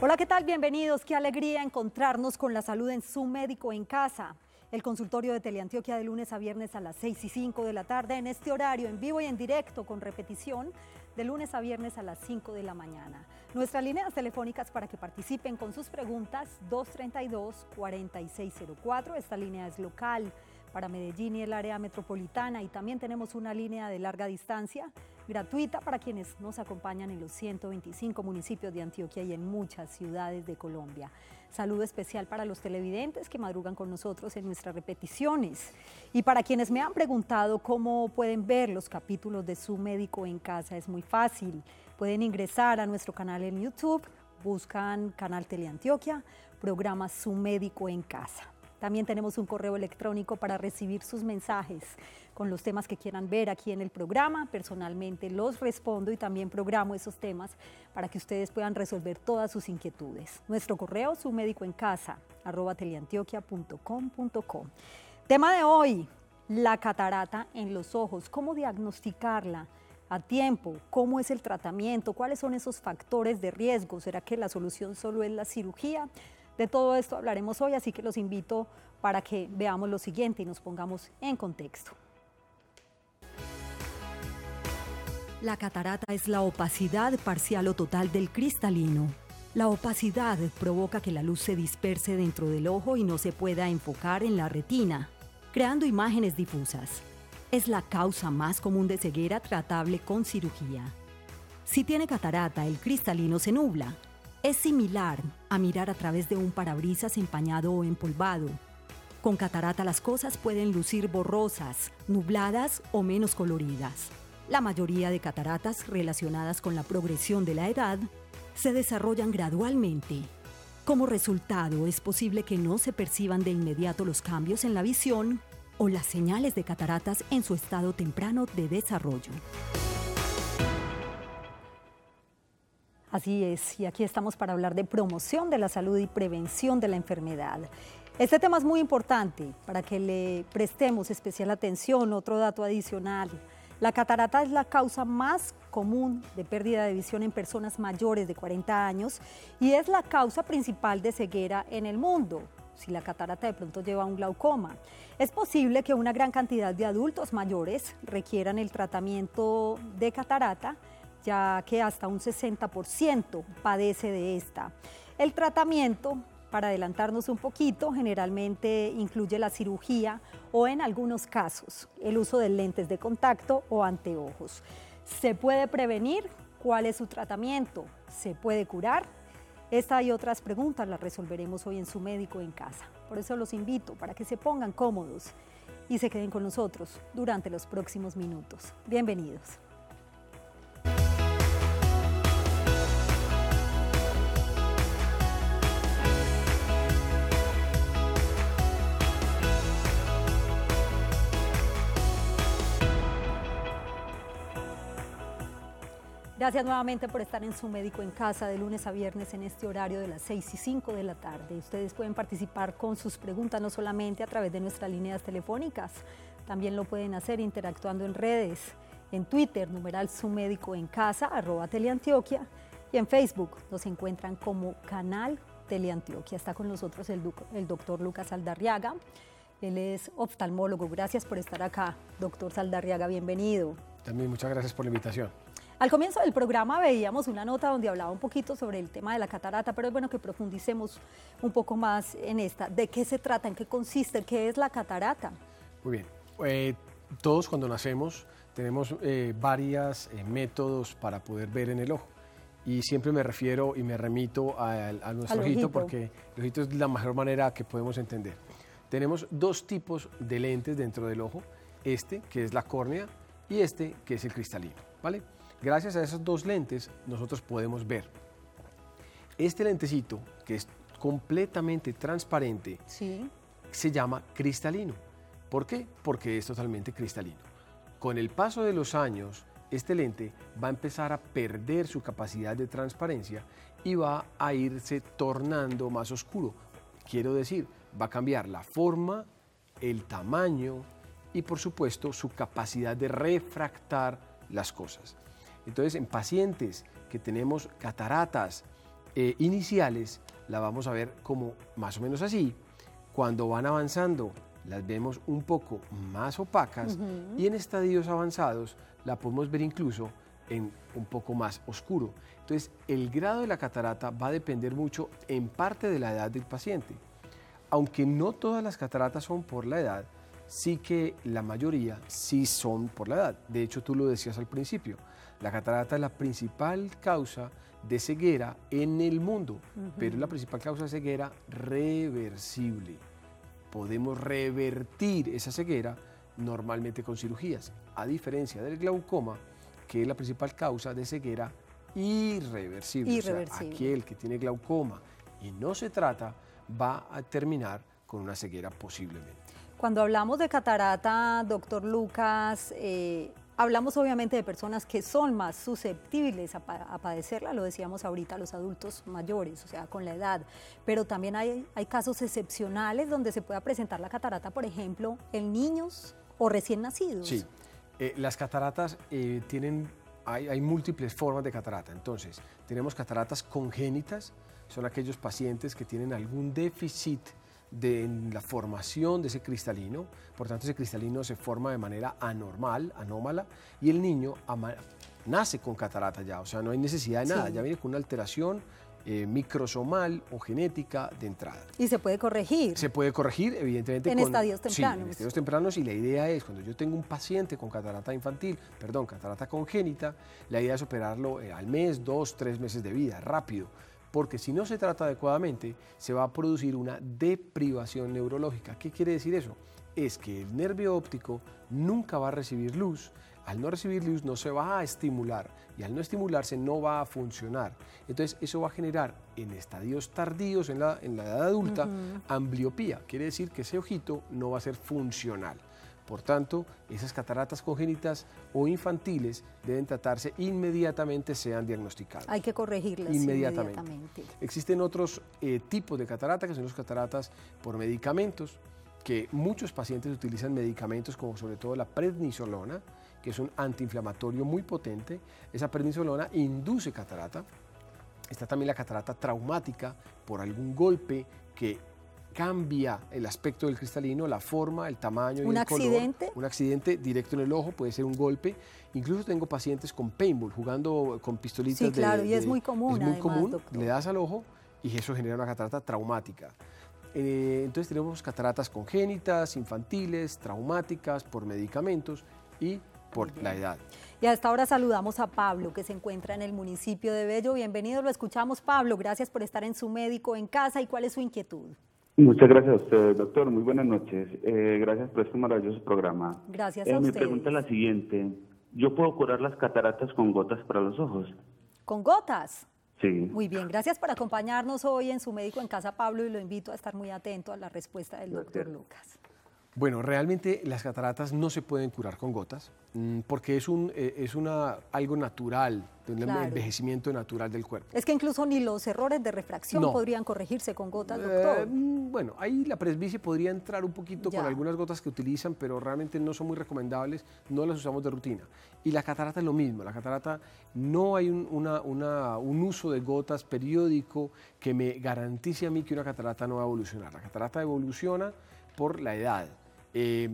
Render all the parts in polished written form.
Hola, ¿qué tal? Bienvenidos. Qué alegría encontrarnos con la salud en Su Médico en Casa. El consultorio de Teleantioquia de lunes a viernes a las 6 y 5 de la tarde en este horario, en vivo y en directo, con repetición de lunes a viernes a las 5 de la mañana. Nuestras líneas telefónicas para que participen con sus preguntas, 232-4604. Esta línea es local para Medellín y el área metropolitana, y también tenemos una línea de larga distancia gratuita para quienes nos acompañan en los 125 municipios de Antioquia y en muchas ciudades de Colombia. Saludo especial para los televidentes que madrugan con nosotros en nuestras repeticiones, y para quienes me han preguntado cómo pueden ver los capítulos de Su Médico en Casa. Es muy fácil, pueden ingresar a nuestro canal en YouTube, buscan Canal Teleantioquia, programa Su Médico en Casa. También tenemos un correo electrónico para recibir sus mensajes con los temas que quieran ver aquí en el programa. Personalmente los respondo y también programo esos temas para que ustedes puedan resolver todas sus inquietudes. Nuestro correo, sumedicoencasa@teleantioquia.com.co. Tema de hoy, la catarata en los ojos. ¿Cómo diagnosticarla a tiempo? ¿Cómo es el tratamiento? ¿Cuáles son esos factores de riesgo? ¿Será que la solución solo es la cirugía? De todo esto hablaremos hoy, así que los invito para que veamos lo siguiente y nos pongamos en contexto. La catarata es la opacidad parcial o total del cristalino. La opacidad provoca que la luz se disperse dentro del ojo y no se pueda enfocar en la retina, creando imágenes difusas. Es la causa más común de ceguera tratable con cirugía. Si tiene catarata, el cristalino se nubla. Es similar a mirar a través de un parabrisas empañado o empolvado. Con catarata las cosas pueden lucir borrosas, nubladas o menos coloridas. La mayoría de cataratas relacionadas con la progresión de la edad se desarrollan gradualmente. Como resultado, es posible que no se perciban de inmediato los cambios en la visión o las señales de cataratas en su estado temprano de desarrollo. Así es, y aquí estamos para hablar de promoción de la salud y prevención de la enfermedad. Este tema es muy importante para que le prestemos especial atención. Otro dato adicional: la catarata es la causa más común de pérdida de visión en personas mayores de 40 años y es la causa principal de ceguera en el mundo, si la catarata de pronto lleva un glaucoma. Es posible que una gran cantidad de adultos mayores requieran el tratamiento de catarata, ya que hasta un 60% padece de esta. El tratamiento, para adelantarnos un poquito, generalmente incluye la cirugía o, en algunos casos, el uso de lentes de contacto o anteojos. ¿Se puede prevenir? ¿Cuál es su tratamiento? ¿Se puede curar? Esta y otras preguntas las resolveremos hoy en Su Médico en Casa. Por eso los invito para que se pongan cómodos y se queden con nosotros durante los próximos minutos. Bienvenidos. Gracias nuevamente por estar en Su Médico en Casa de lunes a viernes en este horario de las 6 y 5 de la tarde. Ustedes pueden participar con sus preguntas no solamente a través de nuestras líneas telefónicas, también lo pueden hacer interactuando en redes, en Twitter, numeral Su Médico en Casa, @Teleantioquia, y en Facebook nos encuentran como Canal Teleantioquia. Está con nosotros el doctor Lucas Saldarriaga. Él es oftalmólogo. Gracias por estar acá, doctor Saldarriaga, bienvenido. También muchas gracias por la invitación. Al comienzo del programa veíamos una nota donde hablaba un poquito sobre el tema de la catarata, pero es bueno que profundicemos un poco más en esta. ¿De qué se trata? ¿En qué consiste? ¿Qué es la catarata? Muy bien. Todos cuando nacemos tenemos varios métodos para poder ver en el ojo. Y siempre me refiero y me remito a nuestro ojito, porque el ojito es la mejor manera que podemos entender. Tenemos dos tipos de lentes dentro del ojo, este que es la córnea y este que es el cristalino, ¿vale? Gracias a esos dos lentes nosotros podemos ver. Este lentecito, que es completamente transparente, sí, se llama cristalino. ¿Por qué? Porque es totalmente cristalino. Con el paso de los años, este lente va a empezar a perder su capacidad de transparencia y va a irse tornando más oscuro. Quiero decir, va a cambiar la forma, el tamaño y, por supuesto, su capacidad de refractar las cosas. Entonces, en pacientes que tenemos cataratas iniciales la vamos a ver como más o menos así. Cuando van avanzando las vemos un poco más opacas y en estadios avanzados la podemos ver incluso en un poco más oscuro. Entonces, el grado de la catarata va a depender mucho en parte de la edad del paciente. Aunque no todas las cataratas son por la edad, sí que la mayoría sí son por la edad. De hecho, tú lo decías al principio, la catarata es la principal causa de ceguera en el mundo, pero es la principal causa de ceguera reversible. Podemos revertir esa ceguera normalmente con cirugías, a diferencia del glaucoma, que es la principal causa de ceguera irreversible. O sea, aquel que tiene glaucoma y no se trata va a terminar con una ceguera posiblemente. Cuando hablamos de catarata, doctor Lucas, hablamos obviamente de personas que son más susceptibles a padecerla, lo decíamos ahorita, los adultos mayores, o sea, con la edad, pero también hay casos excepcionales donde se pueda presentar la catarata, por ejemplo, en niños o recién nacidos. Sí, las cataratas hay múltiples formas de catarata. Entonces, tenemos cataratas congénitas, son aquellos pacientes que tienen algún déficit en la formación de ese cristalino, por tanto ese cristalino se forma de manera anómala, y el niño nace con catarata ya, o sea, no hay necesidad de nada, ya viene con una alteración microsomal o genética de entrada. ¿Y se puede corregir? Se puede corregir, evidentemente. En estadios tempranos. Sí, en estadios tempranos, y la idea es, cuando yo tengo un paciente con catarata catarata congénita, la idea es operarlo al mes, 2, 3 meses de vida, rápido, porque si no se trata adecuadamente, se va a producir una deprivación neurológica. ¿Qué quiere decir eso? Es que el nervio óptico nunca va a recibir luz. Al no recibir luz no se va a estimular, y al no estimularse no va a funcionar. Entonces eso va a generar en estadios tardíos, en la edad adulta, ambliopía. Quiere decir que ese ojito no va a ser funcional. Por tanto, esas cataratas congénitas o infantiles deben tratarse inmediatamente, sean diagnosticadas. Hay que corregirlas inmediatamente. Existen otros tipos de catarata, que son las cataratas por medicamentos, que muchos pacientes utilizan medicamentos como sobre todo la prednisolona, que es un antiinflamatorio muy potente. Esa prednisolona induce catarata. Está también la catarata traumática por algún golpe que cambia el aspecto del cristalino, la forma, el tamaño y el color. ¿Un accidente? Un accidente directo en el ojo, puede ser un golpe. Incluso tengo pacientes con paintball, jugando con pistolitas. Sí, claro, y es muy común. Es muy común, le das al ojo y eso genera una catarata traumática. Entonces tenemos cataratas congénitas, infantiles, traumáticas, por medicamentos y por la edad. Y a esta hora saludamos a Pablo, que se encuentra en el municipio de Bello. Bienvenido, lo escuchamos, Pablo. Gracias por estar en Su Médico en Casa. ¿Y cuál es su inquietud? Muchas gracias a usted, doctor. Muy buenas noches. Gracias por este maravilloso programa. Gracias a ustedes. Mi pregunta es la siguiente. ¿Yo puedo curar las cataratas con gotas para los ojos? ¿Con gotas? Sí. Muy bien, gracias por acompañarnos hoy en Su Médico en Casa, Pablo, y lo invito a estar muy atento a la respuesta del doctor Lucas. Bueno, realmente las cataratas no se pueden curar con gotas, porque es algo natural, un envejecimiento natural del cuerpo. Es que incluso ni los errores de refracción podrían corregirse con gotas, doctor. Bueno, ahí la presbicie podría entrar un poquito con algunas gotas que utilizan, pero realmente no son muy recomendables, no las usamos de rutina. Y la catarata es lo mismo, la catarata no hay un uso de gotas periódico que me garantice a mí que una catarata no va a evolucionar. La catarata evoluciona por la edad.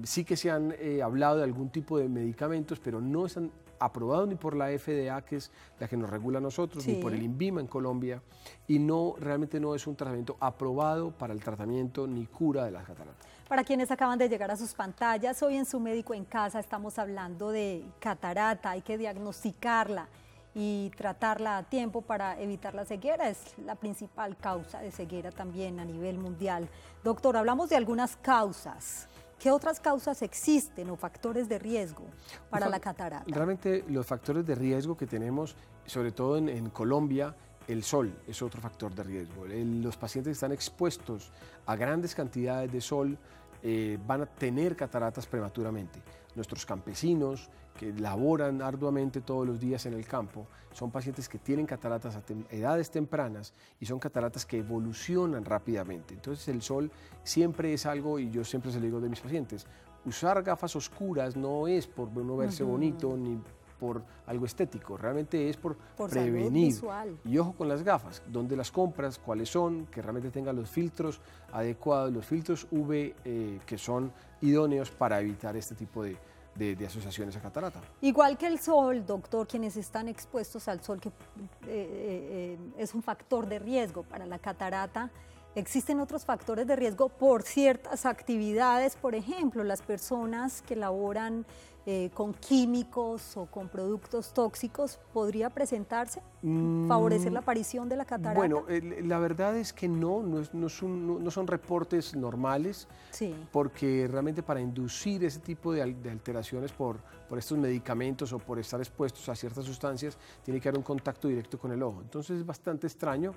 Sí que se han hablado de algún tipo de medicamentos, pero no están aprobados ni por la FDA, que es la que nos regula a nosotros, ni por el INVIMA en Colombia, y realmente no es un tratamiento aprobado para el tratamiento ni cura de las cataratas. Para quienes acaban de llegar a sus pantallas, hoy en Su Médico en Casa estamos hablando de catarata. Hay que diagnosticarla y tratarla a tiempo para evitar la ceguera. Es la principal causa de ceguera también a nivel mundial. Doctor, hablamos de algunas causas. ¿Qué otras causas existen o factores de riesgo para la catarata? Realmente los factores de riesgo que tenemos, sobre todo en Colombia, el sol es otro factor de riesgo. Los pacientes que están expuestos a grandes cantidades de sol van a tener cataratas prematuramente. Nuestros campesinos que laboran arduamente todos los días en el campo son pacientes que tienen cataratas a edades tempranas y son cataratas que evolucionan rápidamente. Entonces el sol siempre es algo, y yo siempre se lo digo de mis pacientes, usar gafas oscuras no es por uno verse bonito ni por algo estético, realmente es por Por prevenir. salud visual. Y ojo con las gafas, dónde las compras, cuáles son, que realmente tengan los filtros adecuados, los filtros UV que son idóneos para evitar este tipo de asociaciones a catarata. Igual que el sol, doctor, quienes están expuestos al sol, que es un factor de riesgo para la catarata, existen otros factores de riesgo por ciertas actividades, por ejemplo, las personas que laboran con químicos o con productos tóxicos, ¿podría presentarse, favorecer la aparición de la catarata? Bueno, la verdad es que no son reportes normales, Sí. porque realmente para inducir ese tipo de alteraciones por estos medicamentos o por estar expuestos a ciertas sustancias, tiene que haber un contacto directo con el ojo. Entonces es bastante extraño.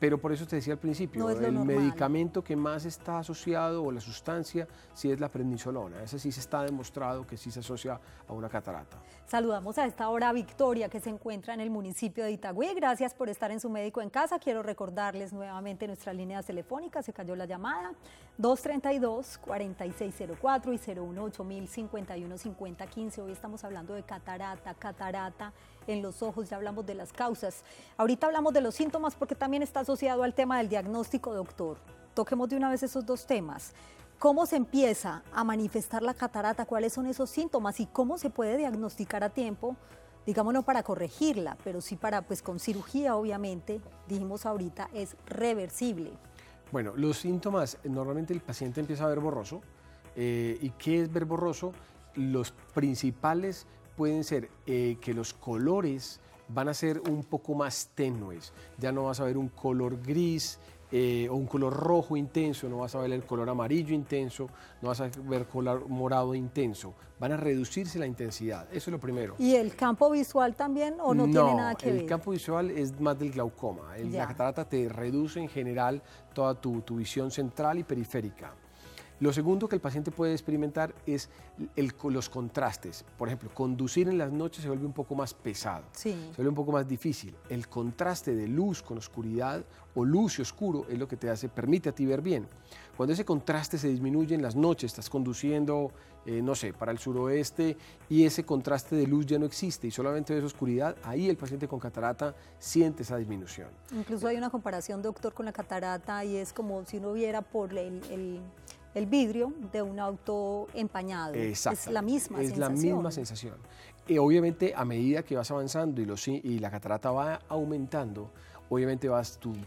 Pero por eso te decía al principio, No es lo el normal. medicamento que más está asociado o la sustancia sí es la prednisolona. Ese sí se está demostrado que sí se asocia a una catarata. Saludamos a esta hora a Victoria, que se encuentra en el municipio de Itagüí. Gracias por estar en Su Médico en Casa. Quiero recordarles nuevamente nuestras líneas telefónicas. Se cayó la llamada 232-4604 y 018-051-5015. Hoy estamos hablando de catarata en los ojos, ya hablamos de las causas. Ahorita hablamos de los síntomas porque también está asociado al tema del diagnóstico, doctor. Toquemos de una vez esos dos temas. ¿Cómo se empieza a manifestar la catarata? ¿Cuáles son esos síntomas? ¿Y cómo se puede diagnosticar a tiempo? Digamos, no para corregirla, pero sí para, pues con cirugía, obviamente, dijimos ahorita, es reversible. Bueno, los síntomas, normalmente el paciente empieza a ver borroso. ¿Y qué es ver borroso? Los principales pueden ser que los colores van a ser un poco más tenues. Ya no vas a ver un color gris o un color rojo intenso, no vas a ver el color amarillo intenso, no vas a ver color morado intenso. Van a reducirse la intensidad, eso es lo primero. ¿Y el campo visual también o no tiene nada que ver? El campo visual es más del glaucoma. La catarata te reduce en general toda tu visión central y periférica. Lo segundo que el paciente puede experimentar es los contrastes. Por ejemplo, conducir en las noches se vuelve un poco más pesado, Sí. se vuelve un poco más difícil. El contraste de luz con oscuridad o luz y oscuro es lo que permite a ti ver bien. Cuando ese contraste se disminuye en las noches, estás conduciendo, no sé, para el suroeste y ese contraste de luz ya no existe y solamente ves oscuridad, ahí el paciente con catarata siente esa disminución. Incluso hay una comparación, doctor, con la catarata y es como si uno viera por el vidrio de un auto empañado. Es la misma sensación. Es la misma sensación. Obviamente, a medida que vas avanzando y la catarata va aumentando, obviamente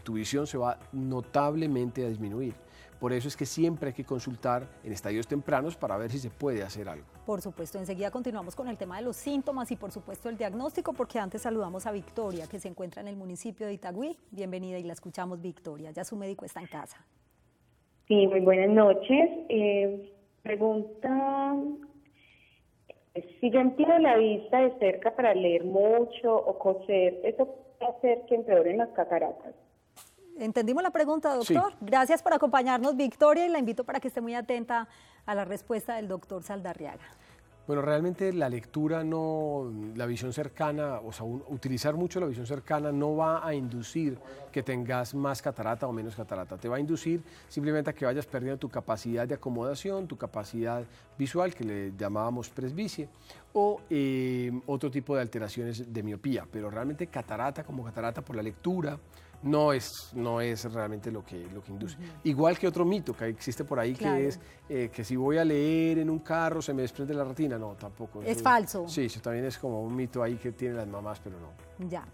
tu visión se va notablemente a disminuir. Por eso es que siempre hay que consultar en estadios tempranos para ver si se puede hacer algo. Por supuesto, enseguida continuamos con el tema de los síntomas y por supuesto el diagnóstico, porque antes saludamos a Victoria, que se encuentra en el municipio de Itagüí. Bienvenida y la escuchamos, Victoria. Ya Su Médico está en casa. Sí, muy buenas noches. Pregunta, si yo empleo la vista de cerca para leer mucho o coser, ¿eso puede hacer que empeoren las cataratas? ¿Entendimos la pregunta, doctor? Sí. Gracias por acompañarnos, Victoria, y la invito para que esté muy atenta a la respuesta del doctor Saldarriaga. Bueno, realmente la lectura la visión cercana, o sea, utilizar mucho la visión cercana no va a inducir que tengas más catarata o menos catarata. Te va a inducir simplemente a que vayas perdiendo tu capacidad de acomodación, tu capacidad visual, que le llamábamos presbicie, o otro tipo de alteraciones de miopía. Pero realmente catarata como catarata por la lectura no es realmente lo que induce. Igual que otro mito que existe por ahí, Claro. que es que si voy a leer en un carro se me desprende la retina. No, tampoco. Es falso. Sí, eso también es como un mito ahí que tienen las mamás, pero no. Ya.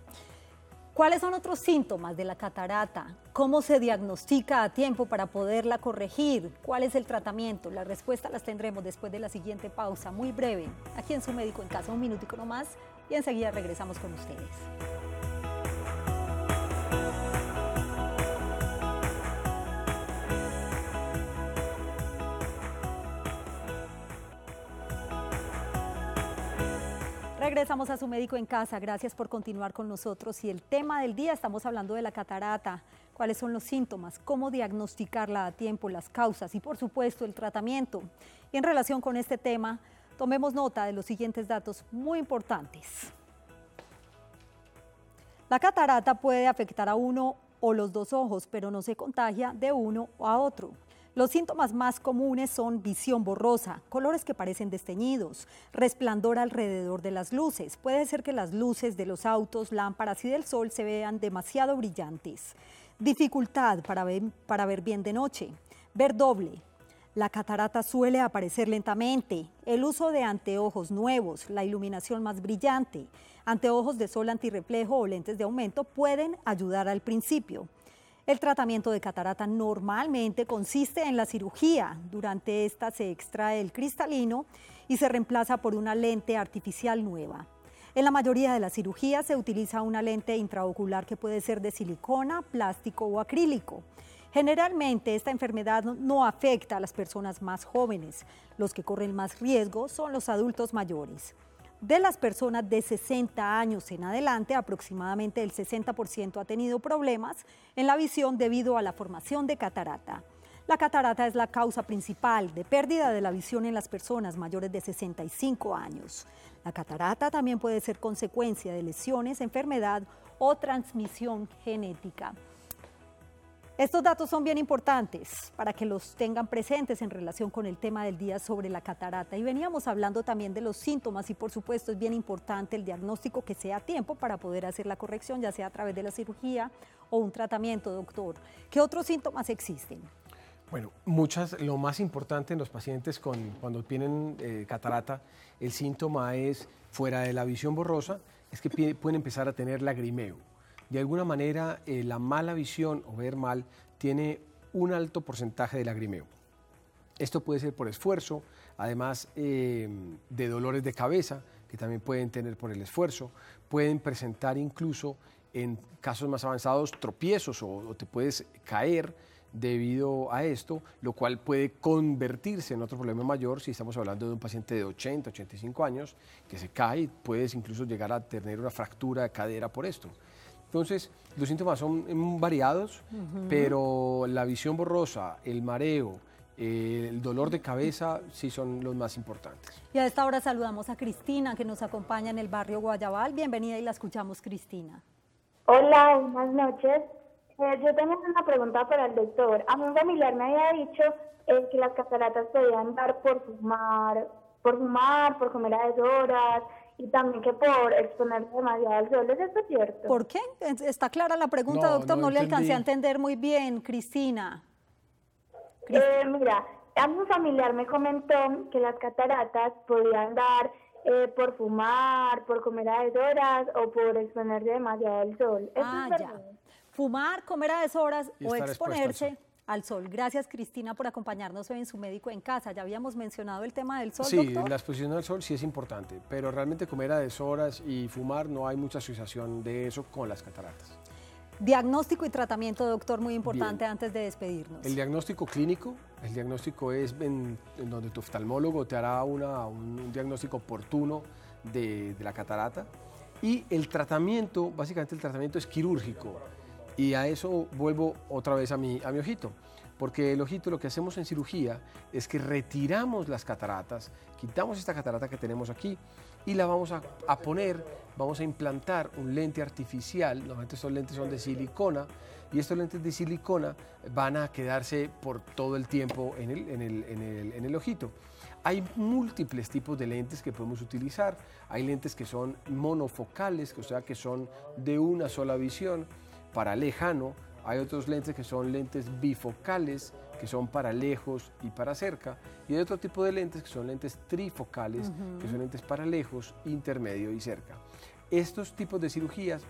¿Cuáles son otros síntomas de la catarata? ¿Cómo se diagnostica a tiempo para poderla corregir? ¿Cuál es el tratamiento? Las respuestas las tendremos después de la siguiente pausa, muy breve, aquí en Su Médico en Casa, un minutico nomás, y enseguida regresamos con ustedes. Regresamos a Su Médico en Casa, gracias por continuar con nosotros y el tema del día, estamos hablando de la catarata, cuáles son los síntomas, cómo diagnosticarla a tiempo, las causas y por supuesto el tratamiento. Y en relación con este tema, tomemos nota de los siguientes datos muy importantes. La catarata puede afectar a uno o los dos ojos, pero no se contagia de uno a otro. Los síntomas más comunes son visión borrosa, colores que parecen desteñidos, resplandor alrededor de las luces. Puede ser que las luces de los autos, lámparas y del sol se vean demasiado brillantes. Dificultad para ver bien de noche. Ver doble. La catarata suele aparecer lentamente. El uso de anteojos nuevos, la iluminación más brillante, anteojos de sol antirreflejo o lentes de aumento pueden ayudar al principio. El tratamiento de catarata normalmente consiste en la cirugía. Durante esta se extrae el cristalino y se reemplaza por una lente artificial nueva. En la mayoría de las cirugías se utiliza una lente intraocular que puede ser de silicona, plástico o acrílico. Generalmente esta enfermedad no afecta a las personas más jóvenes. Los que corren más riesgo son los adultos mayores. De las personas de 60 años en adelante, aproximadamente el 60% ha tenido problemas en la visión debido a la formación de catarata. La catarata es la causa principal de pérdida de la visión en las personas mayores de 65 años. La catarata también puede ser consecuencia de lesiones, enfermedad o transmisión genética. Estos datos son bien importantes para que los tengan presentes en relación con el tema del día sobre la catarata. Y veníamos hablando también de los síntomas y por supuesto es bien importante el diagnóstico que sea a tiempo para poder hacer la corrección, ya sea a través de la cirugía o un tratamiento, doctor. ¿Qué otros síntomas existen? Bueno, lo más importante en los pacientes cuando tienen catarata, el síntoma es, fuera de la visión borrosa, es que pueden empezar a tener lagrimeo. De alguna manera, la mala visión o ver mal tiene un alto porcentaje de lagrimeo. Esto puede ser por esfuerzo, además de dolores de cabeza, que también pueden tener por el esfuerzo. Pueden presentar incluso, en casos más avanzados, tropiezos o te puedes caer debido a esto, lo cual puede convertirse en otro problema mayor si estamos hablando de un paciente de 80, 85 años que se cae y puedes incluso llegar a tener una fractura de cadera por esto. Entonces, los síntomas son variados, pero la visión borrosa, el mareo, el dolor de cabeza sí son los más importantes. Y a esta hora saludamos a Cristina, que nos acompaña en el barrio Guayabal. Bienvenida y la escuchamos, Cristina. Hola, buenas noches. Yo tengo una pregunta para el doctor. A mi familiar me había dicho que las cataratas podían dar por fumar, por comer a deshoras, y también que por exponerse demasiado al sol. ¿Es esto cierto? ¿Por qué? Está clara la pregunta, doctor. No le alcancé a entender muy bien, Cristina. Mira, a mi familiar me comentó que las cataratas podían dar por fumar, por comer a deshoras o por exponerse demasiado al sol. Ah, ya. Fumar, comer a deshoras o exponerse al sol. Gracias, Cristina, por acompañarnos hoy en Su Médico en Casa. Ya habíamos mencionado el tema del sol, sí, doctor. La exposición al sol sí es importante, pero realmente comer a deshoras y fumar no hay mucha asociación de eso con las cataratas. Diagnóstico y tratamiento, doctor, muy importante. Bien. Antes de despedirnos. El diagnóstico clínico, el diagnóstico es en donde tu oftalmólogo te hará un diagnóstico oportuno de la catarata, y el tratamiento, básicamente el tratamiento es quirúrgico. Y a eso vuelvo otra vez a mi ojito, porque el ojito, lo que hacemos en cirugía es que retiramos las cataratas, quitamos esta catarata que tenemos aquí y la vamos a poner, vamos a implantar un lente artificial. Normalmente estos lentes son de silicona y estos lentes de silicona van a quedarse por todo el tiempo en el ojito. Hay múltiples tipos de lentes que podemos utilizar. Hay lentes que son monofocales, o sea que son de una sola visión, para lejano. Hay otros lentes que son lentes bifocales, que son para lejos y para cerca, y hay otro tipo de lentes que son lentes trifocales, que son lentes para lejos, intermedio y cerca. Estos tipos de cirugías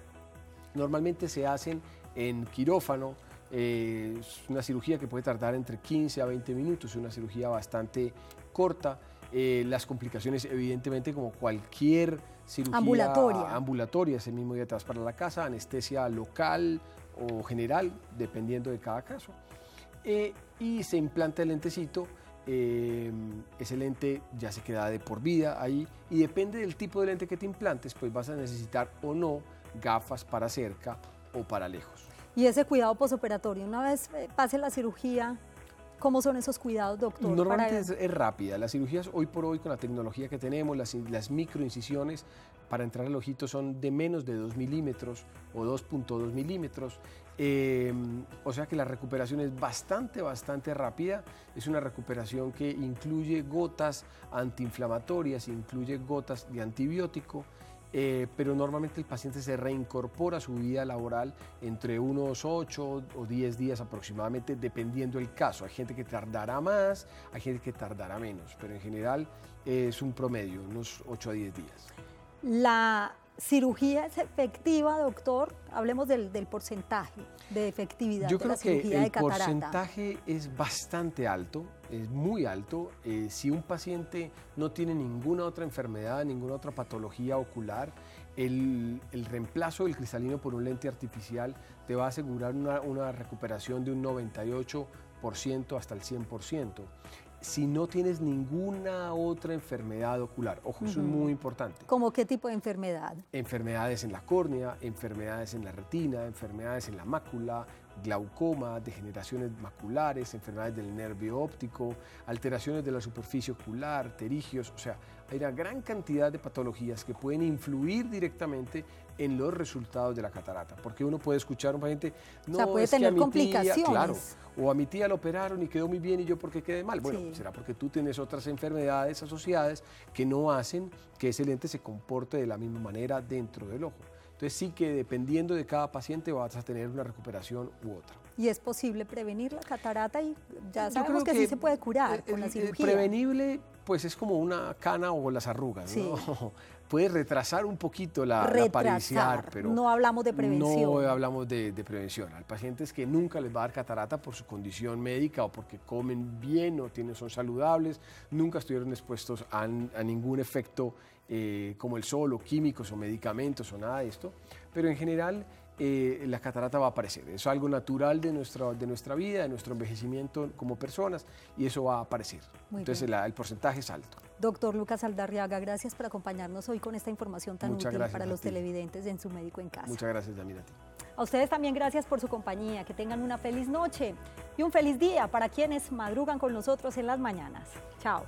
normalmente se hacen en quirófano. Es una cirugía que puede tardar entre 15 a 20 minutos, es una cirugía bastante corta. Las complicaciones, evidentemente, como cualquier cirugía ambulatoria, ese mismo día te vas para la casa, anestesia local o general, dependiendo de cada caso. Y se implanta el lentecito, ese lente ya se queda de por vida ahí, y depende del tipo de lente que te implantes, pues vas a necesitar o no gafas para cerca o para lejos. Y ese cuidado posoperatorio, una vez pase la cirugía, ¿Cómo son esos cuidados, doctor? Normalmente es rápida. Las cirugías hoy por hoy, con la tecnología que tenemos, las microincisiones para entrar al ojito son de menos de 2 milímetros o 2.2 milímetros. O sea que la recuperación es bastante rápida. Es una recuperación que incluye gotas antiinflamatorias, incluye gotas de antibiótico. Pero normalmente el paciente se reincorpora a su vida laboral entre unos 8 o 10 días aproximadamente, dependiendo del caso. Hay gente que tardará más, hay gente que tardará menos, pero en general es un promedio, unos 8 a 10 días. ¿La cirugía es efectiva, doctor? Hablemos del porcentaje de efectividad de la cirugía de catarata. Yo creo que el porcentaje es bastante alto, es muy alto. Si un paciente no tiene ninguna otra enfermedad, ninguna otra patología ocular, el reemplazo del cristalino por un lente artificial te va a asegurar una recuperación de un 98% hasta el 100%. Si no tienes ninguna otra enfermedad ocular. Ojo, eso es muy importante. ¿Cómo qué tipo de enfermedad? Enfermedades en la córnea, enfermedades en la retina, enfermedades en la mácula, glaucoma, degeneraciones maculares, enfermedades del nervio óptico, alteraciones de la superficie ocular, pterigios. O sea, hay una gran cantidad de patologías que pueden influir directamente en los resultados de la catarata, porque uno puede escuchar a un paciente, no, o sea, puede es tener que a mi complicaciones. tía, claro, o a mi tía la operaron y quedó muy bien y yo ¿por qué quedé mal? Bueno, Sí. será porque tú tienes otras enfermedades asociadas que no hacen que ese lente se comporte de la misma manera dentro del ojo. Entonces sí que dependiendo de cada paciente vas a tener una recuperación u otra. ¿Y es posible prevenir la catarata? Y ya sabemos que sí se puede curar con la cirugía. Prevenible, pues es como una cana o las arrugas, Sí. ¿no? Puede retrasar un poquito la aparienciar, pero no hablamos de prevención. no hablamos de prevención. Hay pacientes que nunca les va a dar catarata por su condición médica o porque comen bien o son saludables, nunca estuvieron expuestos a ningún efecto como el sol o químicos o medicamentos o nada de esto, pero en general la catarata va a aparecer. Es algo natural de nuestra vida, de nuestro envejecimiento como personas y eso va a aparecer. Entonces el porcentaje es alto. Doctor Lucas Aldarriaga, gracias por acompañarnos hoy con esta información tan útil para los televidentes en Su Médico en Casa. Muchas gracias, Yamila, a ti. A ustedes también gracias por su compañía, que tengan una feliz noche y un feliz día para quienes madrugan con nosotros en las mañanas. Chao.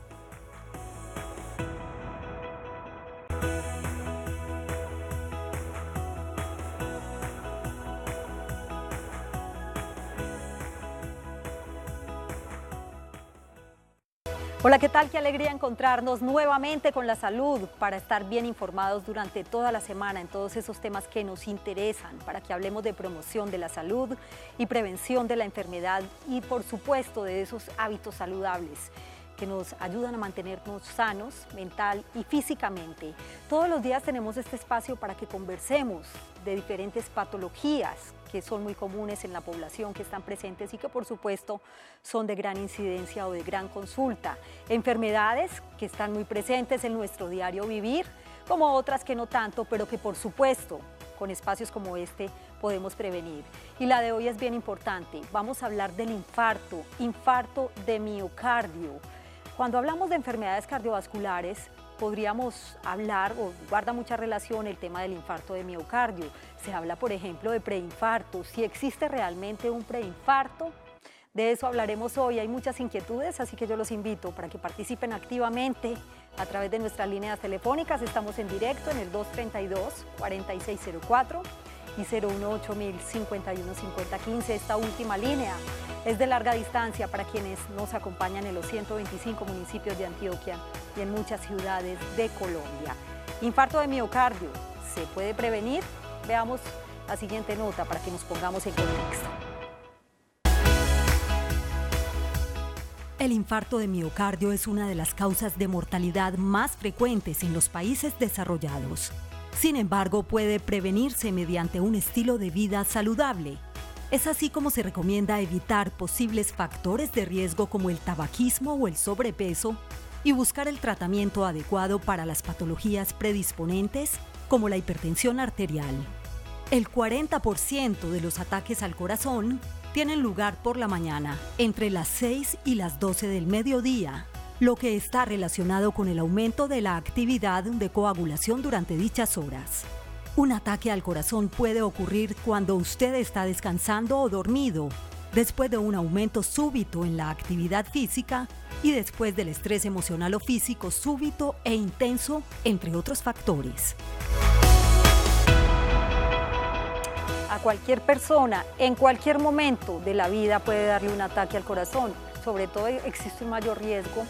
Hola, ¿qué tal? Qué alegría encontrarnos nuevamente con la salud para estar bien informados durante toda la semana en todos esos temas que nos interesan, para que hablemos de promoción de la salud y prevención de la enfermedad y, por supuesto, de esos hábitos saludables que nos ayudan a mantenernos sanos mental y físicamente. Todos los días tenemos este espacio para que conversemos de diferentes patologías que son muy comunes en la población, que están presentes y que por supuesto son de gran incidencia o de gran consulta. Enfermedades que están muy presentes en nuestro diario vivir, como otras que no tanto, pero que por supuesto con espacios como este podemos prevenir. Y la de hoy es bien importante. Vamos a hablar del infarto de miocardio. Cuando hablamos de enfermedades cardiovasculares, podríamos hablar, o guarda mucha relación el tema del infarto de miocardio. Se habla, por ejemplo, de preinfarto. Si existe realmente un preinfarto, de eso hablaremos hoy. Hay muchas inquietudes, así que yo los invito para que participen activamente a través de nuestras líneas telefónicas. Estamos en directo en el 232-4604 y 018-051-5015. Esta última línea es de larga distancia para quienes nos acompañan en los 125 municipios de Antioquia y en muchas ciudades de Colombia. Infarto de miocardio, ¿se puede prevenir? Veamos la siguiente nota para que nos pongamos en contexto. El infarto de miocardio es una de las causas de mortalidad más frecuentes en los países desarrollados. Sin embargo, puede prevenirse mediante un estilo de vida saludable. Es así como se recomienda evitar posibles factores de riesgo como el tabaquismo o el sobrepeso y buscar el tratamiento adecuado para las patologías predisponentes como la hipertensión arterial. El 40% de los ataques al corazón tienen lugar por la mañana, entre las 6 y las 12 del mediodía, lo que está relacionado con el aumento de la actividad de coagulación durante dichas horas. Un ataque al corazón puede ocurrir cuando usted está descansando o dormido, después de un aumento súbito en la actividad física y después del estrés emocional o físico súbito e intenso, entre otros factores. A cualquier persona, en cualquier momento de la vida puede darle un ataque al corazón. Sobre todo existe un mayor riesgo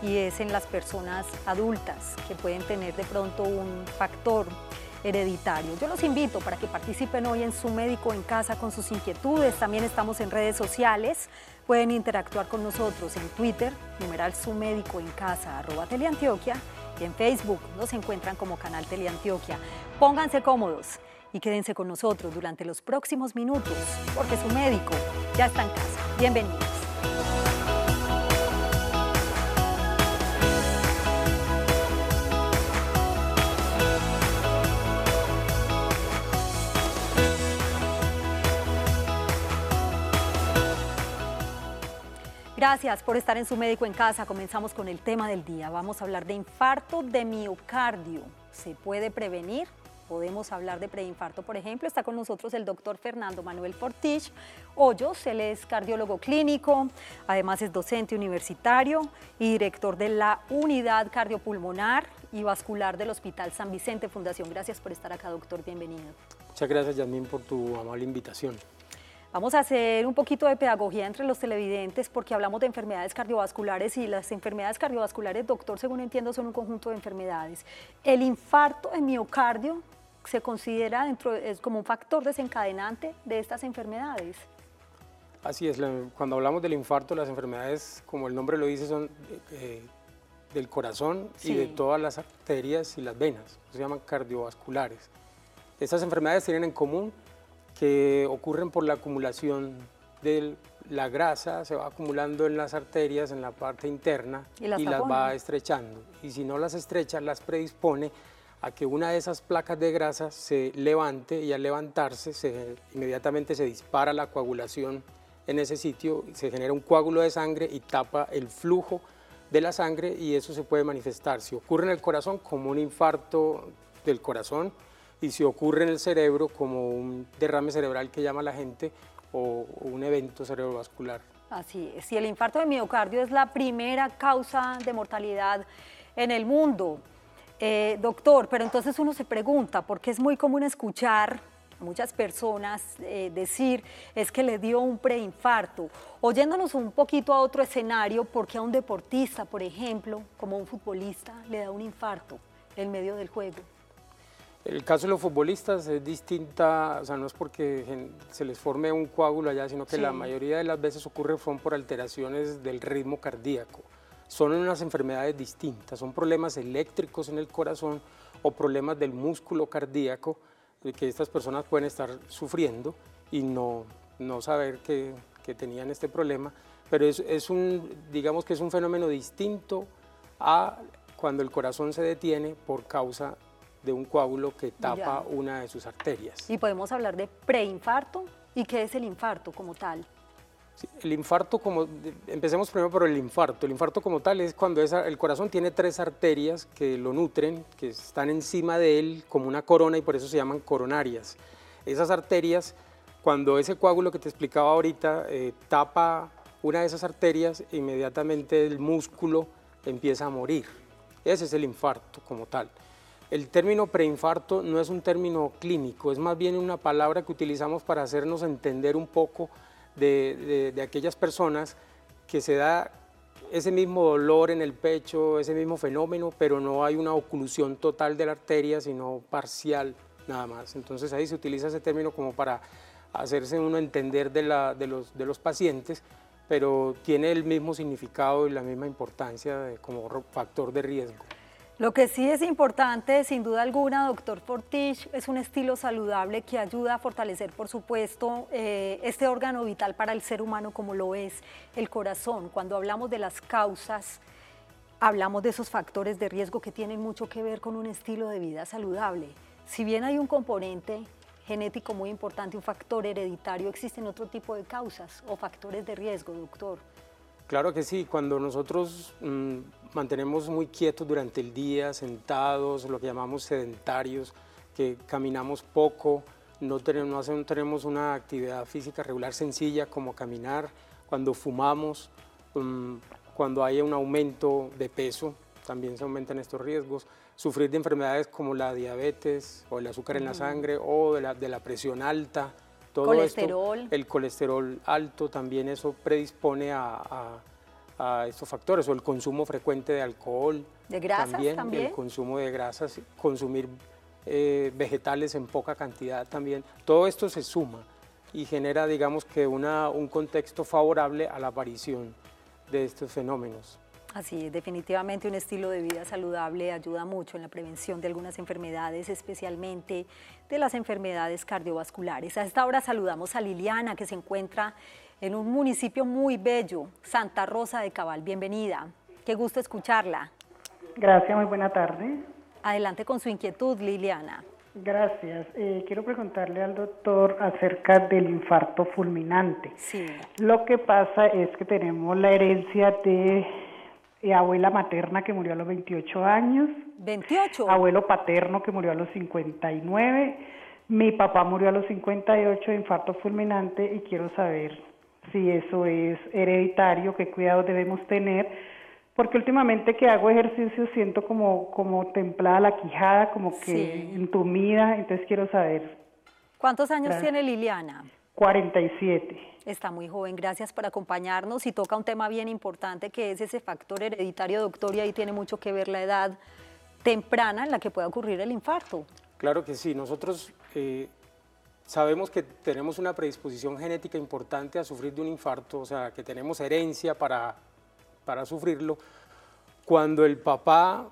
y es en las personas adultas que pueden tener de pronto un factor hereditario. Yo los invito para que participen hoy en Su Médico en Casa con sus inquietudes. También estamos en redes sociales. Pueden interactuar con nosotros en Twitter, #Su Médico en Casa, @Teleantioquia, y en Facebook nos encuentran como Canal Teleantioquia. Pónganse cómodos y quédense con nosotros durante los próximos minutos, porque su médico ya está en casa. Bienvenidos. Gracias por estar en Su Médico en Casa. Comenzamos con el tema del día. Vamos a hablar de infarto de miocardio. ¿Se puede prevenir? Podemos hablar de preinfarto, por ejemplo. Está con nosotros el doctor Fernando Manuel Portich Hoyos. Él es cardiólogo clínico, además es docente universitario y director de la Unidad Cardiopulmonar y Vascular del Hospital San Vicente Fundación. Gracias por estar acá, doctor. Bienvenido. Muchas gracias, Yasmín, por tu amable invitación. Vamos a hacer un poquito de pedagogía entre los televidentes porque hablamos de enfermedades cardiovasculares y las enfermedades cardiovasculares, doctor, según entiendo, son un conjunto de enfermedades. El infarto de miocardio se considera como un factor desencadenante de estas enfermedades. Así es, cuando hablamos del infarto, las enfermedades, como el nombre lo dice, son del corazón y de todas las arterias y las venas, se llaman cardiovasculares. Estas enfermedades tienen en común que ocurren por la acumulación de la grasa, se va acumulando en las arterias, en la parte interna, y las va estrechando. Y si no las estrecha, las predispone a que una de esas placas de grasa se levante, y al levantarse inmediatamente se dispara la coagulación en ese sitio, se genera un coágulo de sangre y tapa el flujo de la sangre, y eso se puede manifestar, si ocurre en el corazón, como un infarto del corazón, y si ocurre en el cerebro, como un derrame cerebral que llama la gente, o un evento cerebrovascular. Así es, y el infarto de miocardio es la primera causa de mortalidad en el mundo. Doctor, pero entonces uno se pregunta, porque es muy común escuchar a muchas personas decir, es que le dio un preinfarto. Oyéndonos un poquito a otro escenario, porque a un deportista, por ejemplo, como un futbolista, le da un infarto en medio del juego. El caso de los futbolistas es distinta, o sea, no es porque se les forme un coágulo allá, sino que la mayoría de las veces ocurre por alteraciones del ritmo cardíaco. Son unas enfermedades distintas, son problemas eléctricos en el corazón o problemas del músculo cardíaco que estas personas pueden estar sufriendo y no saber que tenían este problema, pero digamos que es un fenómeno distinto a cuando el corazón se detiene por causa de un coágulo que tapa una de sus arterias. Y podemos hablar de preinfarto. ¿Y qué es el infarto como tal? Sí, el infarto, empecemos primero por el infarto. El infarto como tal es cuando el corazón tiene 3 arterias que lo nutren, que están encima de él como una corona, y por eso se llaman coronarias. Esas arterias, cuando ese coágulo que te explicaba ahorita tapa una de esas arterias, inmediatamente el músculo empieza a morir. Ese es el infarto como tal. El término preinfarto no es un término clínico, es más bien una palabra que utilizamos para hacernos entender un poco de aquellas personas que se da ese mismo dolor en el pecho, ese mismo fenómeno, pero no hay una oclusión total de la arteria, sino parcial nada más. Entonces ahí se utiliza ese término como para hacerse uno entender de los pacientes, pero tiene el mismo significado y la misma importancia como factor de riesgo. Lo que sí es importante, sin duda alguna, doctor Portich, es un estilo saludable que ayuda a fortalecer, por supuesto, este órgano vital para el ser humano como lo es el corazón. Cuando hablamos de las causas, hablamos de esos factores de riesgo que tienen mucho que ver con un estilo de vida saludable. Si bien hay un componente genético muy importante, un factor hereditario, existen otro tipo de causas o factores de riesgo, doctor. Claro que sí, cuando nosotros mantenemos muy quietos durante el día, sentados, lo que llamamos sedentarios, que caminamos poco, no tenemos una actividad física regular sencilla como caminar, cuando fumamos, cuando hay un aumento de peso, también se aumentan estos riesgos, sufrir de enfermedades como la diabetes o el azúcar en la sangre o de la presión alta, todo colesterol. esto, el colesterol alto, también eso predispone a estos factores, o el consumo frecuente de alcohol. ¿De grasas también? El consumo de grasas, consumir vegetales en poca cantidad también. Todo esto se suma y genera, digamos que un contexto favorable a la aparición de estos fenómenos. Así es, definitivamente un estilo de vida saludable ayuda mucho en la prevención de algunas enfermedades, especialmente de las enfermedades cardiovasculares. A esta hora saludamos a Liliana, que se encuentra en un municipio muy bello, Santa Rosa de Cabal. Bienvenida, qué gusto escucharla. Gracias, muy buena tarde. Adelante con su inquietud, Liliana. Gracias. Quiero preguntarle al doctor acerca del infarto fulminante. Sí. Lo que pasa es que tenemos la herencia de abuela materna que murió a los 28 años. ¿28? Abuelo paterno que murió a los 59. Mi papá murió a los 58 de infarto fulminante y quiero saber si eso es hereditario, qué cuidados debemos tener, porque últimamente que hago ejercicio siento como templada la quijada, como que entumida, entonces quiero saber. ¿Cuántos años tiene Liliana? 47. Está muy joven, gracias por acompañarnos y toca un tema bien importante que es ese factor hereditario, doctor, y ahí tiene mucho que ver la edad temprana en la que puede ocurrir el infarto. Claro que sí, nosotros sabemos que tenemos una predisposición genética importante a sufrir de un infarto, o sea, que tenemos herencia para sufrirlo. Cuando el papá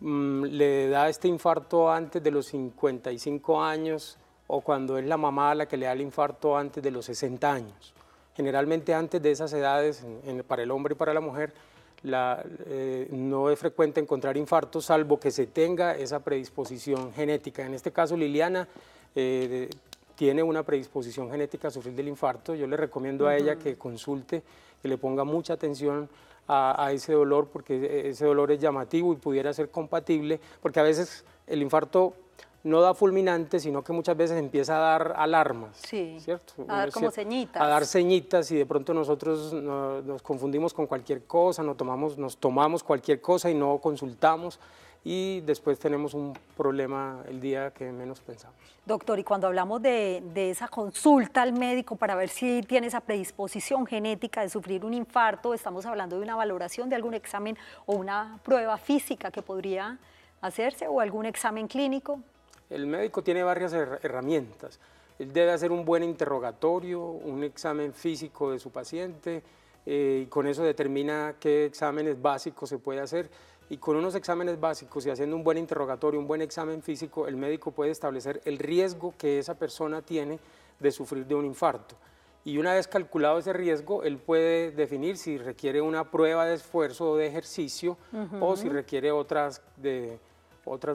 le da este infarto antes de los 55 años, o cuando es la mamá la que le da el infarto antes de los 60 años. Generalmente antes de esas edades, para el hombre y para la mujer, no es frecuente encontrar infartos, salvo que se tenga esa predisposición genética. En este caso, Liliana tiene una predisposición genética a sufrir del infarto. Yo le recomiendo a ella que consulte, que le ponga mucha atención a ese dolor, porque ese dolor es llamativo y pudiera ser compatible, porque a veces el infarto no da fulminante, sino que muchas veces empieza a dar alarmas, ¿cierto? A dar como señitas. A dar señitas, y de pronto nosotros nos confundimos con cualquier cosa, nos tomamos cualquier cosa y no consultamos, y después tenemos un problema el día que menos pensamos. Doctor, y cuando hablamos de esa consulta al médico para ver si tiene esa predisposición genética de sufrir un infarto, estamos hablando de una valoración de algún examen o una prueba física que podría hacerse o algún examen clínico. El médico tiene varias herramientas. Él debe hacer un buen interrogatorio, un examen físico de su paciente, y con eso determina qué exámenes básicos se puede hacer. Y con unos exámenes básicos y haciendo un buen interrogatorio, un buen examen físico, el médico puede establecer el riesgo que esa persona tiene de sufrir de un infarto. Y una vez calculado ese riesgo, él puede definir si requiere una prueba de esfuerzo o de ejercicio, o si requiere otras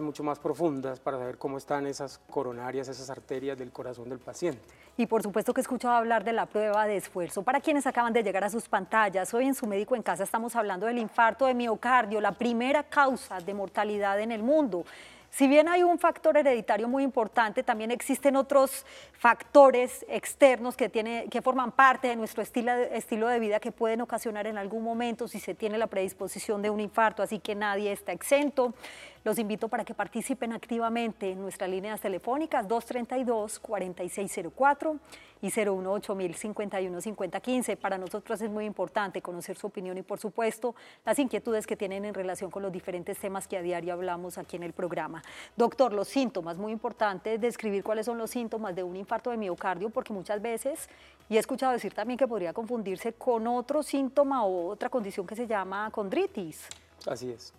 mucho más profundas para saber cómo están esas coronarias, esas arterias del corazón del paciente. Y por supuesto que he escuchado hablar de la prueba de esfuerzo. Para quienes acaban de llegar a sus pantallas, hoy en Su Médico en Casa estamos hablando del infarto de miocardio, la primera causa de mortalidad en el mundo. Si bien hay un factor hereditario muy importante, también existen otros factores externos que forman parte de nuestro estilo de vida que pueden ocasionar en algún momento si se tiene la predisposición de un infarto, así que nadie está exento. Los invito para que participen activamente en nuestras líneas telefónicas 232-4604 y 018-051-5015. Para nosotros es muy importante conocer su opinión y, por supuesto, las inquietudes que tienen en relación con los diferentes temas que a diario hablamos aquí en el programa. Doctor, los síntomas, muy importante describir cuáles son los síntomas de un infarto de miocardio, porque muchas veces, y he escuchado decir también que podría confundirse con otro síntoma o otra condición que se llama condritis. Así es.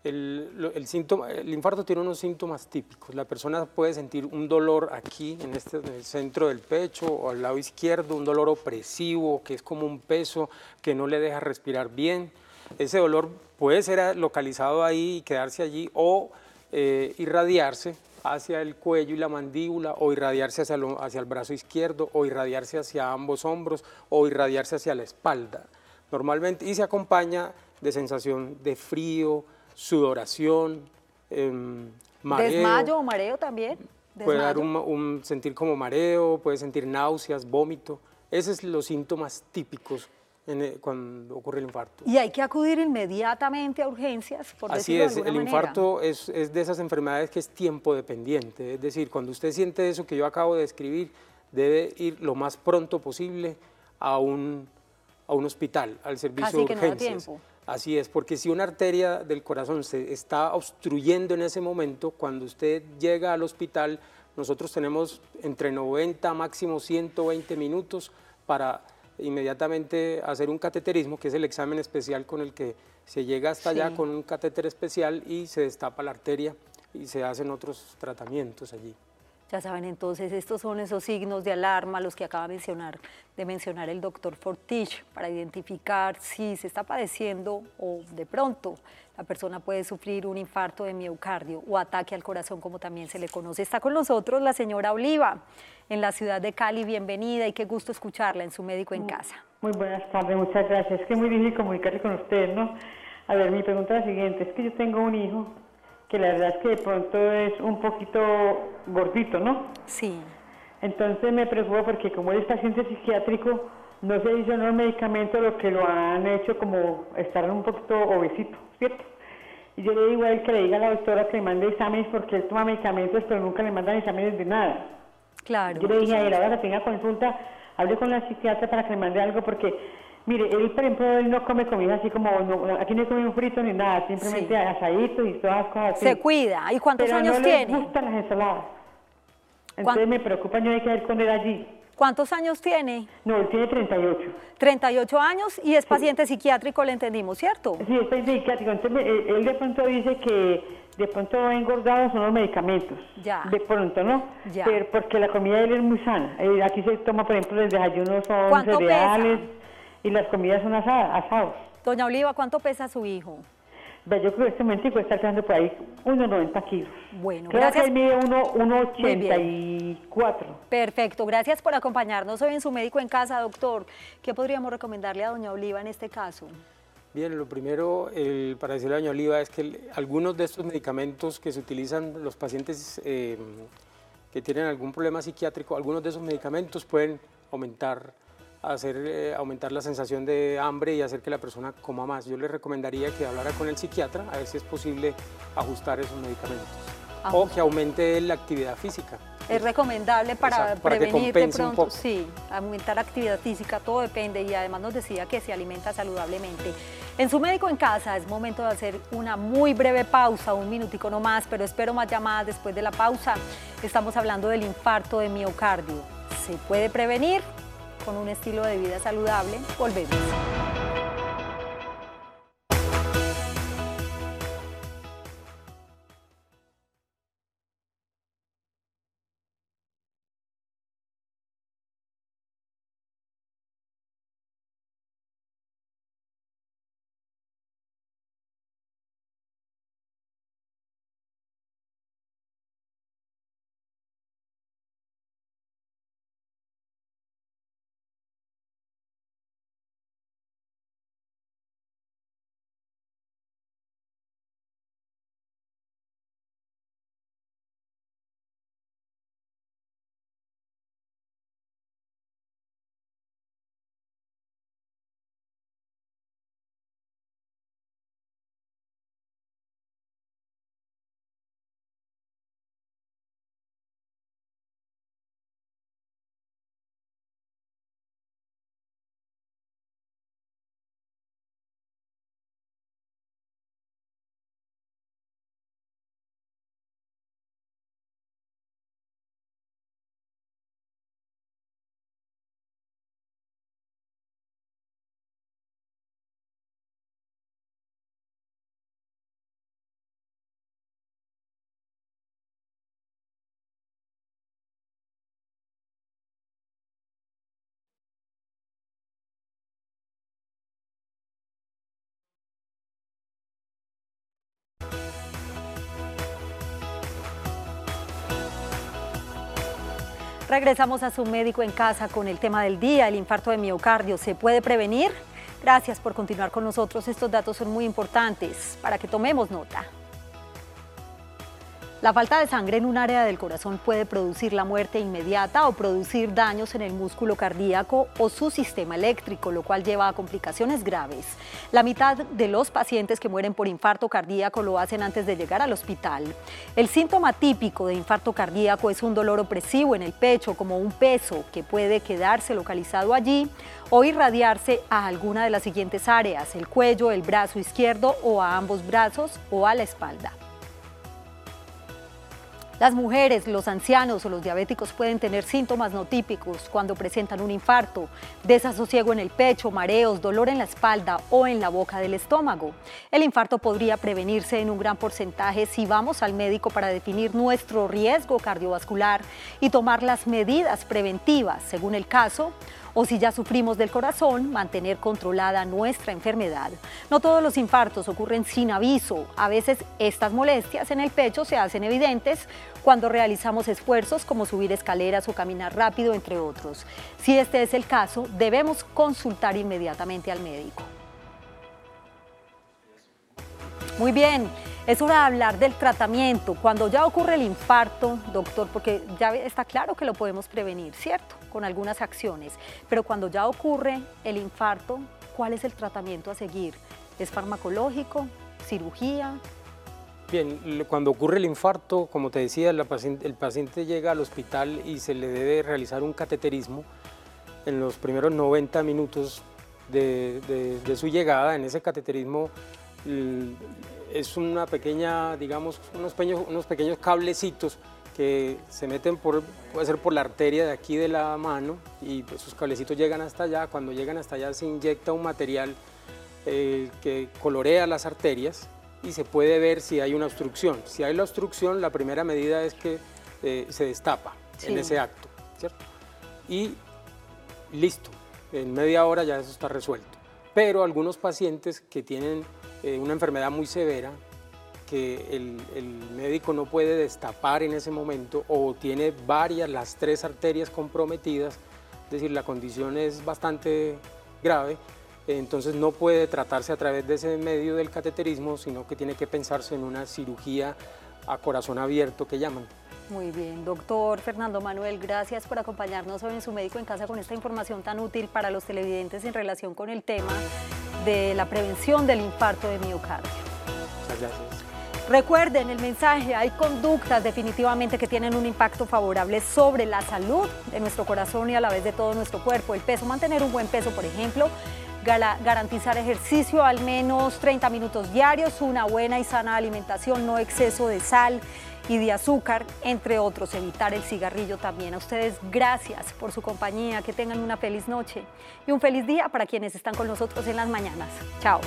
El infarto tiene unos síntomas típicos. La persona puede sentir un dolor aquí, en el centro del pecho o al lado izquierdo, un dolor opresivo, que es como un peso que no le deja respirar bien. Ese dolor puede ser localizado ahí y quedarse allí, o irradiarse hacia el cuello y la mandíbula, o irradiarse hacia el brazo izquierdo, o irradiarse hacia ambos hombros, o irradiarse hacia la espalda, normalmente, y se acompaña de sensación de frío, sudoración, mareo. ¿Desmayo o mareo también? puede dar sentir como mareo, puede sentir náuseas, vómito. Esos son los síntomas típicos cuando ocurre el infarto. Y hay que acudir inmediatamente a urgencias, por decirlo de alguna manera. El infarto es de esas enfermedades que es tiempo dependiente, es decir, cuando usted siente eso que yo acabo de describir, debe ir lo más pronto posible a un hospital, al servicio de urgencias. Casi que no da tiempo. Así es, porque si una arteria del corazón se está obstruyendo en ese momento, cuando usted llega al hospital, nosotros tenemos entre 90, máximo 120 minutos para inmediatamente hacer un cateterismo, que es el examen especial con el que se llega hasta allá con un catéter especial y se destapa la arteria y se hacen otros tratamientos allí. Ya saben, entonces, estos son esos signos de alarma, los que acaba de mencionar el doctor Fortich, para identificar si se está padeciendo o de pronto la persona puede sufrir un infarto de miocardio o ataque al corazón, como también se le conoce. Está con nosotros la señora Oliva, en la ciudad de Cali. Bienvenida y qué gusto escucharla en su Médico en Casa. Muy buenas tardes, muchas gracias. Es que es muy difícil comunicarse con usted, ¿no? A ver, mi pregunta es la siguiente, es que yo tengo un hijo que la verdad es que de pronto es un poquito gordito, ¿no? Sí. Entonces me preocupa porque como él es paciente psiquiátrico, no se hizo unos medicamentos lo que lo han hecho como estar un poquito obesito, ¿cierto? Y yo le digo a él que le diga a la doctora que le mande exámenes porque él toma medicamentos pero nunca le mandan exámenes de nada. Claro. Yo le dije a él, ahora que tenga consulta, hable con la psiquiatra para que le mande algo porque... Mire, él, por ejemplo, él no come comida así como, aquí no come un frito ni nada, simplemente asaditos y todas las cosas así. Se cuida. ¿Y cuántos años tiene? Pero no le gustan las ensaladas. Entonces me preocupa, yo hay que ver con él allí. ¿Cuántos años tiene? No, él tiene 38. 38 años y es paciente psiquiátrico, le entendimos, ¿cierto? Sí, es paciente psiquiátrico. Entonces él de pronto dice que de pronto ha engordado son los medicamentos. Ya. De pronto, ¿no? Ya. Pero porque la comida de él es muy sana. Aquí se toma, por ejemplo, el desayuno son ¿Cuánto cereales. pesa? Y las comidas son asados. Doña Oliva, ¿cuánto pesa su hijo? Yo creo que este momento está pesando por ahí unos 90 kilos. Bueno, creo gracias. Que él mide 1,84. Perfecto, gracias por acompañarnos hoy en su Médico en Casa, doctor. ¿Qué podríamos recomendarle a doña Oliva en este caso? Bien, lo primero para decirle a doña Oliva es que algunos de estos medicamentos que se utilizan los pacientes que tienen algún problema psiquiátrico, algunos de esos medicamentos pueden aumentar la sensación de hambre y hacer que la persona coma más. Yo le recomendaría que hablara con el psiquiatra a ver si es posible ajustar esos medicamentos o que aumente la actividad física. Es recomendable para prevenir de pronto, sí, aumentar la actividad física, todo depende, y además nos decía que se alimenta saludablemente. En su Médico en Casa es momento de hacer una muy breve pausa, un minutico no más, pero espero más llamadas después de la pausa. Estamos hablando del infarto de miocardio. ¿Se puede prevenir con un estilo de vida saludable? Volvemos. Regresamos a su Médico en Casa con el tema del día, el infarto de miocardio. ¿Se puede prevenir? Gracias por continuar con nosotros. Estos datos son muy importantes para que tomemos nota. La falta de sangre en un área del corazón puede producir la muerte inmediata o producir daños en el músculo cardíaco o su sistema eléctrico, lo cual lleva a complicaciones graves. La mitad de los pacientes que mueren por infarto cardíaco lo hacen antes de llegar al hospital. El síntoma típico de infarto cardíaco es un dolor opresivo en el pecho, como un peso que puede quedarse localizado allí o irradiarse a alguna de las siguientes áreas: el cuello, el brazo izquierdo o a ambos brazos o a la espalda. Las mujeres, los ancianos o los diabéticos pueden tener síntomas no típicos cuando presentan un infarto: desasosiego en el pecho, mareos, dolor en la espalda o en la boca del estómago. El infarto podría prevenirse en un gran porcentaje si vamos al médico para definir nuestro riesgo cardiovascular y tomar las medidas preventivas según el caso, o si ya sufrimos del corazón, mantener controlada nuestra enfermedad. No todos los infartos ocurren sin aviso. A veces estas molestias en el pecho se hacen evidentes cuando realizamos esfuerzos como subir escaleras o caminar rápido, entre otros. Si este es el caso, debemos consultar inmediatamente al médico. Muy bien, es hora de hablar del tratamiento. Cuando ya ocurre el infarto, doctor, porque ya está claro que lo podemos prevenir, ¿cierto?, con algunas acciones, pero cuando ya ocurre el infarto, ¿cuál es el tratamiento a seguir? ¿Es farmacológico? ¿Cirugía? Bien, cuando ocurre el infarto, como te decía, el paciente llega al hospital y se le debe realizar un cateterismo en los primeros 90 minutos de su llegada. En ese cateterismo es una pequeña, digamos, unos pequeños cablecitos que se meten puede ser por la arteria de aquí de la mano, y pues esos cablecitos llegan hasta allá. Cuando llegan hasta allá se inyecta un material que colorea las arterias y se puede ver si hay una obstrucción. Si hay la obstrucción, la primera medida es que se destapa en ese acto, ¿cierto? Y listo, en media hora ya eso está resuelto. Pero algunos pacientes que tienen una enfermedad muy severa, que el médico no puede destapar en ese momento, o tiene las 3 arterias comprometidas, es decir, la condición es bastante grave, entonces no puede tratarse a través de ese medio del cateterismo, sino que tiene que pensarse en una cirugía a corazón abierto, que llaman. Muy bien, doctor Fernando Manuel, gracias por acompañarnos hoy en Su Médico en Casa con esta información tan útil para los televidentes en relación con el tema de la prevención del infarto de miocardio. Muchas gracias. Recuerden el mensaje: hay conductas definitivamente que tienen un impacto favorable sobre la salud de nuestro corazón y a la vez de todo nuestro cuerpo. El peso, mantener un buen peso, por ejemplo, garantizar ejercicio al menos 30 minutos diarios, una buena y sana alimentación, no exceso de sal y de azúcar, entre otros. Evitar el cigarrillo también. A ustedes, gracias por su compañía, que tengan una feliz noche y un feliz día para quienes están con nosotros en las mañanas. Chao.